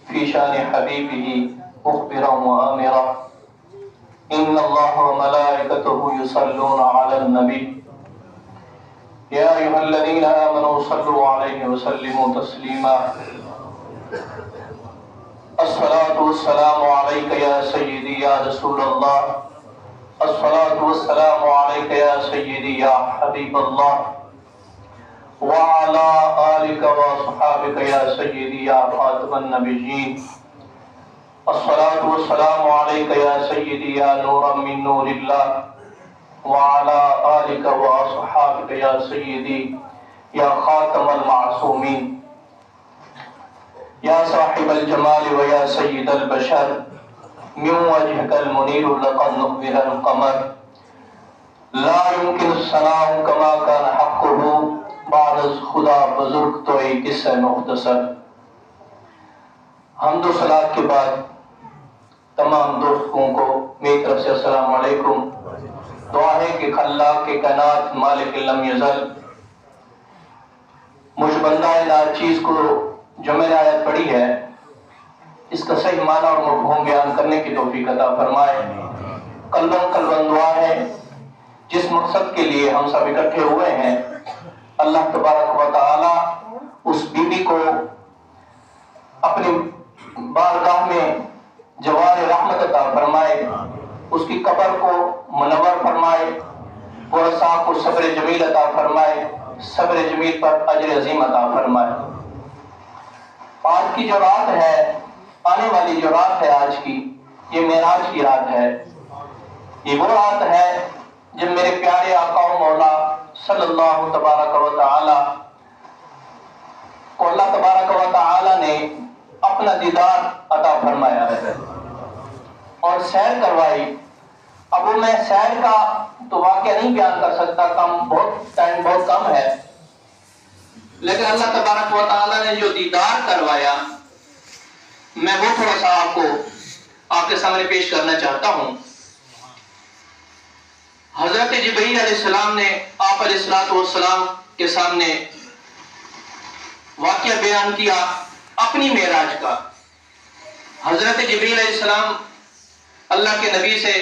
في شان حبيبه مخبرا وآمرا إن الله وملائكته يصلون على النبي يا أيها الذين آمنوا صلوا عليه وسلموا تسليما الصلاة والسلام عليك يا سيدي يا رسول الله الصلاة والسلام عليك يا سيدي يا حبيب الله وعلى آلك وصحابك يا سيدي يا خاتم النبيين الصلاة والسلام عليك يا سيدي يا نورا من نور الله وعلى آلك وصحابك يا سيدي يا خاتم المعصومين يا صاحب الجمال ويا سيد البشر من وجهك المنير لقد نقبل القمر لا يمكن الثناء كما كان حقه بعد خدا بزرگ تو ایک قصہ مختصر. حمد و صلات کے بعد تمام دوستوں کو میری طرف سے السلام علیکم. دعا ہے کہ خلاق کے کائنات مالک لم یزل مجھ بندہ ناچیز کو جو میں نے آیت پڑھی ہے اس کا صحیح معنی اور مفہوم بیان کرنے کی توفیق عطا فرمائے. قلباً دعا ہے جس مقصد کے لیے ہم سب اکٹھے ہوئے ہیں اللہ تبارک و تعالی اس بیوی کو اپنی بارگاہ میں جوار رحمت عطا فرمائے, اس کی قبر کو منور فرمائے, ورثہ کو صبر جمیل عطا فرمائے, صبر جمیل پر اجر عظیم عطا فرمائے. آج کی جو رات ہے, آنے والی جو رات ہے آج کی, یہ معراج کی رات ہے. یہ وہ رات ہے جب میرے پیارے آقا و مولا صلی اللہ تبارک و تعالی کو اللہ تبارک و تعالی نے اپنا دیدار عطا فرمایا ہے اور سیر کروائی. اب وہ میں سیر کا تو واقعہ نہیں بیان کر سکتا, ٹائم بہت کم ہے, لیکن اللہ تبارک و تعالی نے جو دیدار کروایا میں وہ تھوڑا سا آپ کے سامنے پیش کرنا چاہتا ہوں. حضرت جبرائیل علیہ السلام نے آپ علیہ السلام کے سامنے واقعہ بیان کیا اپنی معراج کا. حضرت جبرائیل علیہ السلام اللہ کے نبی سے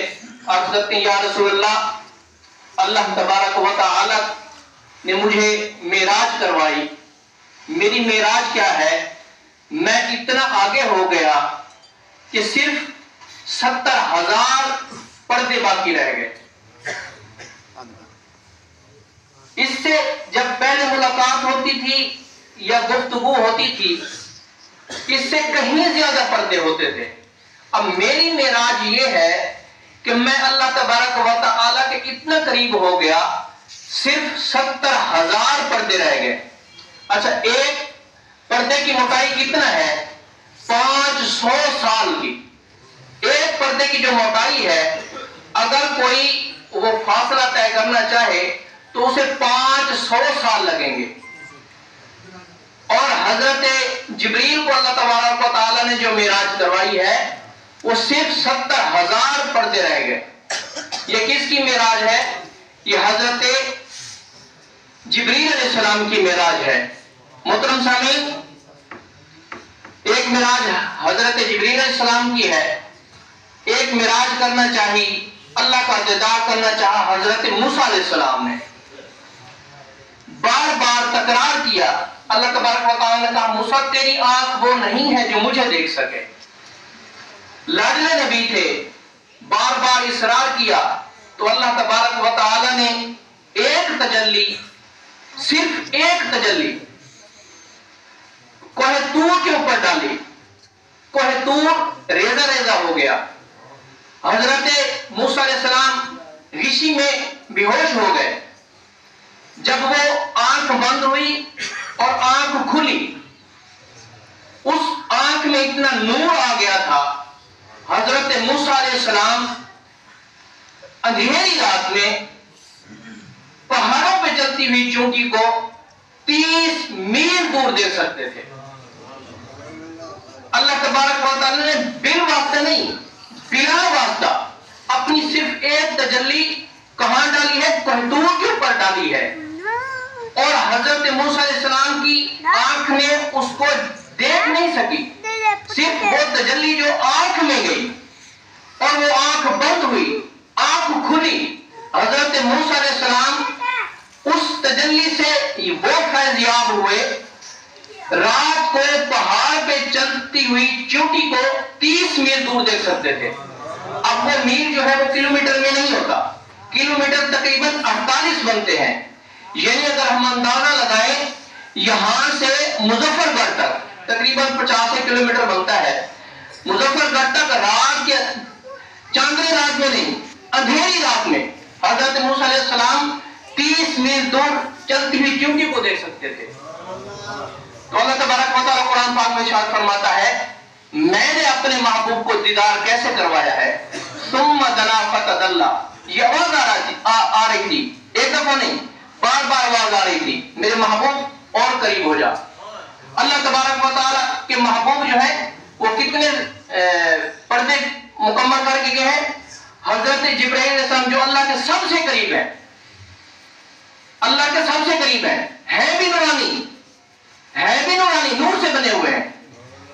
عرض کرتے ہیں, یا رسول اللہ, اللہ تبارک و تعالی نے مجھے معراج کروائی. میری معراج کیا ہے, میں اتنا آگے ہو گیا کہ صرف 70,000 پردے باقی رہ گئے. اس سے جب پہلے ملاقات ہوتی تھی یا گفتگو ہوتی تھی اس سے کہیں زیادہ پردے ہوتے تھے. اب میری معراج یہ ہے کہ میں اللہ تبارک و تعالی کے اتنا قریب ہو گیا, صرف 70,000 پردے رہ گئے. اچھا, ایک پردے کی موٹائی کتنا ہے, 500 سال کی. ایک پردے کی جو موٹائی ہے, اگر کوئی وہ فاصلہ طے کرنا چاہے تو اسے 500 سال لگیں گے. اور حضرت جبرائیل کو اللہ تبارک و تعالی نے جو معراج کروائی ہے وہ صرف 70,000 پردے رہ گئے. یہ کس کی معراج ہے, یہ حضرت جبرائیل علیہ السلام کی معراج ہے. محترم سامعین, ایک معراج حضرت جبرائیل علیہ السلام کی ہے, ایک معراج کرنا چاہی, اللہ کا دیدار کرنا چاہا حضرت موسیٰ علیہ السلام نے. بار بار تکرار کیا. اللہ تبارک و تعالی نے کہا, موسیٰ تیری آنکھ وہ نہیں ہے جو مجھے دیکھ سکے. لاڈلے نبی تھے, بار بار اصرار کیا تو اللہ تبارک و تعالی نے ایک تجلی, صرف ایک تجلی کوہ طور کے اوپر ڈالی. کوہ طور ریزہ ریزہ ہو گیا. حضرت موسیٰ علیہ السلام غشی میں بیہوش ہو گئے. جب وہ آنکھ بند ہوئی اور آنکھ کھلی, اس آنکھ میں اتنا نور آ گیا تھا, حضرت موسیٰ علیہ السلام اندھیری رات میں پہاڑوں پہ چلتی ہوئی چونٹی کو 30 میل دور دیکھ سکتے تھے. اللہ تبارک و تعالی نے بن واسطہ نہیں, بلا واسطہ اپنی صرف ایک تجلی کہاں ڈالی ہے, کوہ طور کے اوپر ڈالی ہے. اور حضرت موسیٰ علیہ السلام کی آنکھ نے اس کو دیکھ نہیں سکی, صرف وہ تجلی جو آنکھ میں گئی اور وہ آنکھ بند ہوئی، آنکھ کھلی، حضرت موسیٰ علیہ السلام اس تجلی سے وہ فیض یاب ہوئے، رات کو پہاڑ پہ چلتی ہوئی چونٹی کو 30 میل دور دیکھ سکتے تھے۔ اب وہ میل جو ہے وہ کلومیٹر میں نہیں ہوتا، کلومیٹر تقریباً 48 بنتے ہیں، یعنی اگر ہم اندازہ لگائیں یہاں سے مظفر گڑھ تک تقریباً 85 کلومیٹر بنتا ہے، مظفر گڑھ تک رات کے چاندنی رات میں نہیں، اندھیری رات میں حضرت موسیٰ علیہ السلام 30 میل دور چلتی ہوئی چونٹی کو دیکھ سکتے تھے۔ تو اللہ تبارک و تعالیٰ قرآن پاک میں ارشاد فرماتا ہے میں نے اپنے محبوب کو دیدار کیسے کروایا ہے، ثم دنا فتدلی، یہ آواز آ رہی تھی، ایک دفعہ نہیں، بار بار آواز آ رہی تھی میرے محبوب اور قریب ہو جا۔ اللہ تبارک و تعالیٰ کے محبوب جو ہے وہ کتنے پردے مکمل کر کے گئے ہیں؟ حضرت جبرائیل علیہ السلام جو اللہ کے سب سے قریب ہے، اللہ کے سب سے قریب ہے بھی نورانی، نور سے بنے ہوئے ہیں،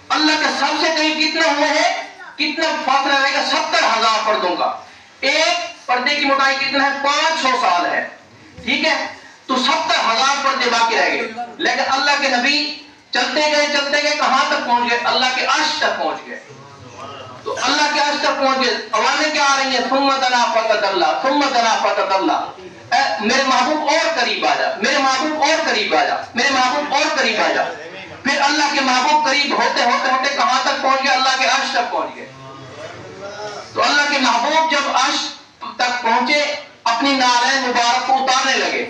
اللہ کے سب سے قریب کتنا ہوئے ہیں، کتنا فاصلہ رہے گا؟ 70,000 پردوں کا، ایک پردے کی موٹائی کتنا ہے؟ 500 سال ہے، ٹھیک ہے؟ تو 70,000 پردے باقی رہ گئے، لیکن اللہ کے نبی چلتے گئے کہاں تک پہنچ گئے؟ اللہ کے عرش تک پہنچ گئے۔ تو اللہ کے عرش تک پہنچ گئے، آوازیں کیا آ رہی ہیں؟ ثم دنا فتدلی، ثم دنا فتدلی، میرے محبوب اور قریب آ جا، میرے محبوب اور قریب آ جا، میرے محبوب اور قریب آ جا۔ پھر اللہ کے محبوب قریب ہوتے ہوتے کہاں تک پہنچ گئے؟ اللہ کے عرش تک پہنچ گئے۔ تو اللہ کے محبوب جب عرش تک پہنچے اپنی نالین مبارک کو اتارنے لگے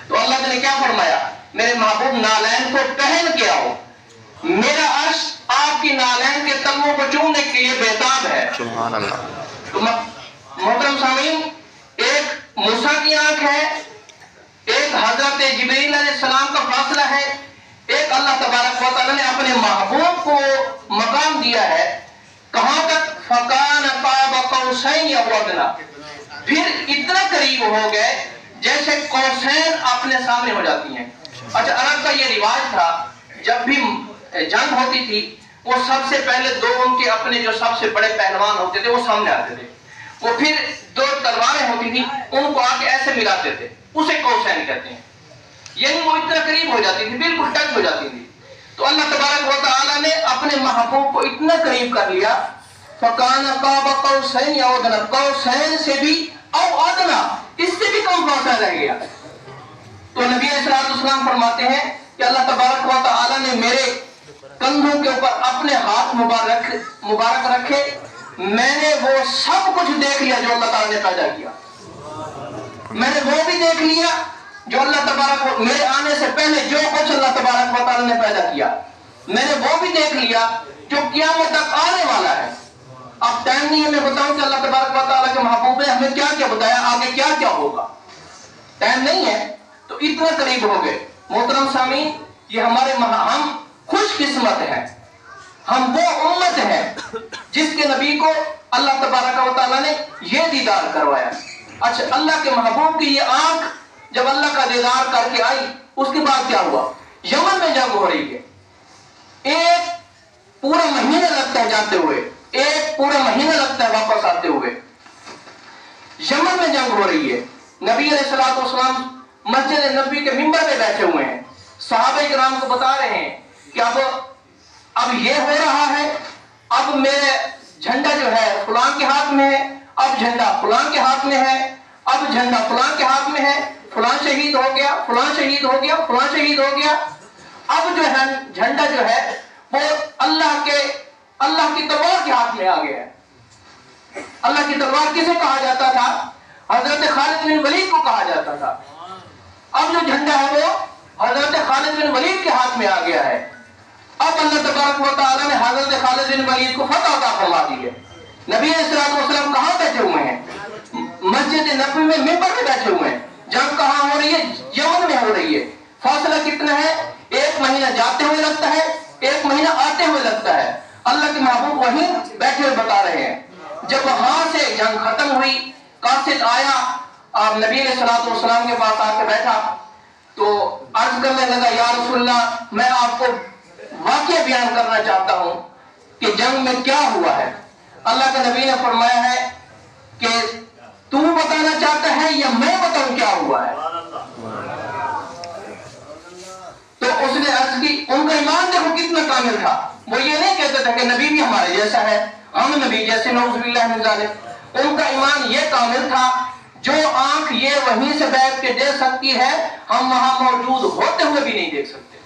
تو اللہ نے کیا فرمایا؟ میرے محبوب نالین کو پہن کے آؤ، میرا عرش آپ کی نالین کے تلووں کو چومنے کے لیے بےتاب ہے۔ سبحان اللہ۔ تو محترم سامعین، ایک موسیٰ کی آنکھ ہے، ایک حضرت جبرائیل علیہ السلام کا فاصلہ ہے، ایک اللہ تبارک و تعالیٰ نے اپنے محبوب کو مقام دیا ہے، کہاں تک؟ فَكَانَ قَابَ قَوْسَيْنِ أَوْ أَدْنَىٰ، پھر اتنا قریب ہو گئے جیسے قوسین اپنے سامنے ہو جاتی ہیں۔ اچھا، عرب کا یہ رواج تھا جب بھی جنگ ہوتی تھی وہ سب سے پہلے دو ان کے اپنے جو سب سے بڑے پہلوان ہوتے تھے وہ سامنے آتے تھے، وہ پھر دو تلواریں ہوتی تھی ان کو آگے ایسے ملاتے تھے، اسے قوسین کہتے ہیں، یعنی وہ اتنا قریب ہو جاتی تھی، بالکل ٹچ ہو جاتی تھی۔ تو اللہ تبارک و تعالیٰ نے اپنے محبوب کو اتنا قریب کر لیا، فَكَانَ قَابَ قَوْسَيْنِ أَوْ أَدْنَىٰ، قوسین سے بھی او ادنا، اس سے بھی کم فاصلہ رہ گیا۔ تو نبی علیہ السلام فرماتے ہیں کہ اللہ تبارک و تعالیٰ نے میرے کندھوں کے اوپر اپنے ہاتھ مبارک رکھے، میں نے وہ سب کچھ دیکھ لیا جو اللہ تعالیٰ نے پیدا کیا، میں نے وہ بھی دیکھ لیا جو اللہ تبارک میرے آنے سے پہلے جو کچھ اللہ تبارک و تعالیٰ نے پیدا کیا، میں نے وہ بھی دیکھ لیا جو قیامت تک آنے والا ہے۔ اب ٹائم نہیں ہے میں بتاؤں کہ اللہ تبارک و تعالیٰ کے محبوب نے ہمیں کیا کیا بتایا، آگے کیا کیا ہوگا، ٹائم نہیں ہے، تو اتنا قریب ہو گئے۔ محترم سامعین، یہ ہمارے ہم خوش قسمت ہیں، ہم وہ امت ہیں جس کے نبی کو اللہ تبارک و تعالیٰ نے یہ دیدار کروایا۔ اچھا، اللہ کے محبوب کی یہ آنکھ جب اللہ کا دیدار کر کے آئی، اس کے بعد کیا ہوا؟ یمن میں جنگ ہو رہی ہے، ایک پورا مہینہ لگتا ہے جاتے ہوئے، ایک پورا مہینہ لگتا ہے واپس آتے ہوئے، یمن میں جنگ ہو رہی ہے۔ نبی علیہ السلام مسجد نبوی کے منبر پہ بیٹھے ہوئے ہیں، صحابہ کرام کو بتا رہے ہیں کہ اب یہ ہو رہا ہے، اب میرے جھنڈا جو ہے فلاں کے ہاتھ میں ہے، اب جھنڈا فلاں کے ہاتھ میں ہے، اب جھنڈا فلاں کے ہاتھ میں ہے، فلاں شہید ہو گیا، فلاں شہید ہو گیا، فلاں شہید ہو گیا۔ اب جو ہے جھنڈا جو ہے وہ اللہ کی تلوار کے ہاتھ میں آ گیا ہے۔ اللہ کی تلوار کسے کہا جاتا تھا؟ حضرت خالد بن ولید کو کہا جاتا تھا۔ اب جو جھنڈا ہے وہ حضرت خالد بن ولید کے ہاتھ میں آ گیا ہے۔ اب اللہ تبارک و تعالیٰ نے حضرت خالد بن ولید کو فتح عطا فرما دی ہے۔ نبی علیہ السلام کہاں بیٹھے ہوئے ہیں؟ مسجد نبوی میں منبر پہ بیٹھے ہوئے ہیں۔ جنگ کہاں ہو رہی ہے؟ یمن میں ہو رہی ہے۔ فاصلہ کتنا ہے؟ ایک مہینہ جاتے ہوئے لگتا ہے، ایک مہینہ آتے ہوئے لگتا ہے۔ اللہ کے محبوب وہیں بیٹھے ہوئے بتا رہے ہیں۔ جب وہاں سے جنگ ختم ہوئی، قاصد آیا، آپ نبی علیہ السلام کے پاس آ کے بیٹھا تو عرض کرنے لگا، یا رسول اللہ، میں آپ کو واقعہ بیان کرنا چاہتا ہوں کہ جنگ میں کیا ہوا ہے؟ اللہ کے نبی نے فرمایا ہے کہ تو بتانا چاہتا ہے یا میں بتاؤں کیا ہوا ہے؟ تو اس نے عرض کی، ان کا ایمان دیکھو کتنا کامل تھا، وہ یہ نہیں کہتے تھے کہ نبی بھی ہمارے جیسا ہے، ہم نبی جیسے، نعوذ باللہ من ذالک۔ ان کا ایمان یہ کامل تھا جو آنکھ یہ وہیں سے بیٹھ کے دیکھ سکتی ہے، ہم وہاں موجود ہوتے ہوئے بھی نہیں دیکھ سکتے۔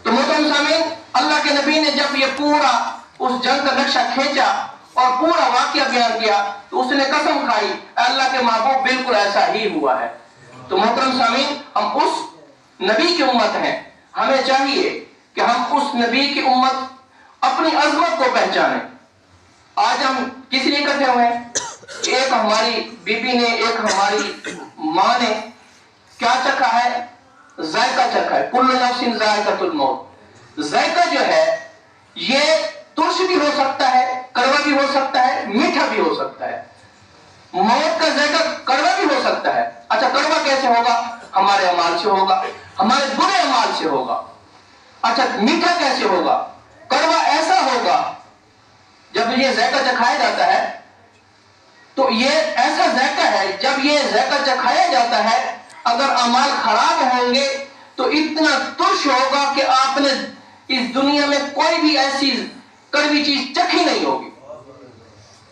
تو محترم سامعین، اللہ کے نبی نے جب یہ پورا اس جنگ کا نقشہ کھینچا اور پورا واقعہ بیان کیا تو اس نے قسم کھائی، اللہ کے محبوب بالکل ایسا ہی ہوا ہے۔ تو محترم سامعین، ہم اس نبی کی امت ہیں، ہمیں چاہیے کہ ہم اس نبی کی امت اپنی عظمت کو پہچانیں۔ آج ہم کس لیے اکٹھے ہوئے ہیں؟ ایک ہماری بی بی نے، ایک ہماری ماں نے کیا چکھا ہے؟ ذائقہ چکھا ہے، کل نفس ذائقۃ الموت۔ ذائقہ جو ہے یہ ترش بھی ہو سکتا ہے، کڑوا بھی ہو سکتا ہے، میٹھا بھی ہو سکتا ہے۔ موت کا ذائقہ کڑوا بھی ہو سکتا ہے۔ اچھا کڑوا کیسے ہوگا؟ ہمارے اعمال سے ہوگا، ہمارے برے اعمال سے ہوگا۔ اچھا میٹھا کیسے ہوگا؟ کڑوا ایسا ہوگا جب یہ ذائقہ چکھایا جاتا ہے تو یہ ایسا ذائقہ ہے، جب یہ ذائقہ چکھایا جاتا ہے اگر اعمال خراب ہوں گے تو اتنا ترش ہوگا کہ آپ نے اس دنیا میں کوئی بھی ایسی کڑوی چیز چکھی نہیں ہوگی،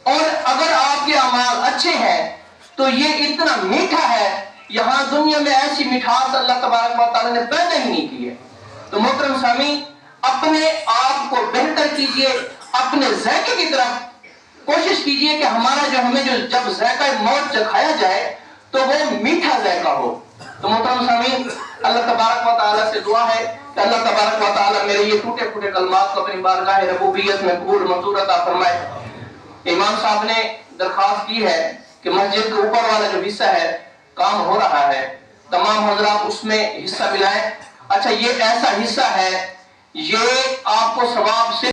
اور اگر آپ کے اعمال اچھے ہیں تو یہ اتنا میٹھا ہے، یہاں دنیا میں ایسی مٹھاس اللہ تبارک و تعالی نے پیدا ہی نہیں کی ہے۔ تو محترم سامعین، اپنے آپ کو بہتر کیجئے، اپنے ذائقے کی طرف کوشش کیجئے کہ ہمارا ہمیں جب ذائقہ موت چکھایا جائے تو وہ میٹھا ذائقہ ہو۔ تو محترم سامعین، اللہ تبارک و تعالی سے دعا ہے کہ اللہ تبارک و تعالی میرے یہ ٹوٹے پھوٹے کلمات کو اپنی بارگاہ ربوبیت میں قبول منظور عطا فرمائے۔ امام صاحب نے درخواست کی ہے کہ مسجد کے اوپر والا جو حصہ ہے کام ہو رہا ہے، تمام حضرات اس میں حصہ ملائیں۔ اچھا یہ ایسا حصہ ہے، یہ آپ کو ثواب سے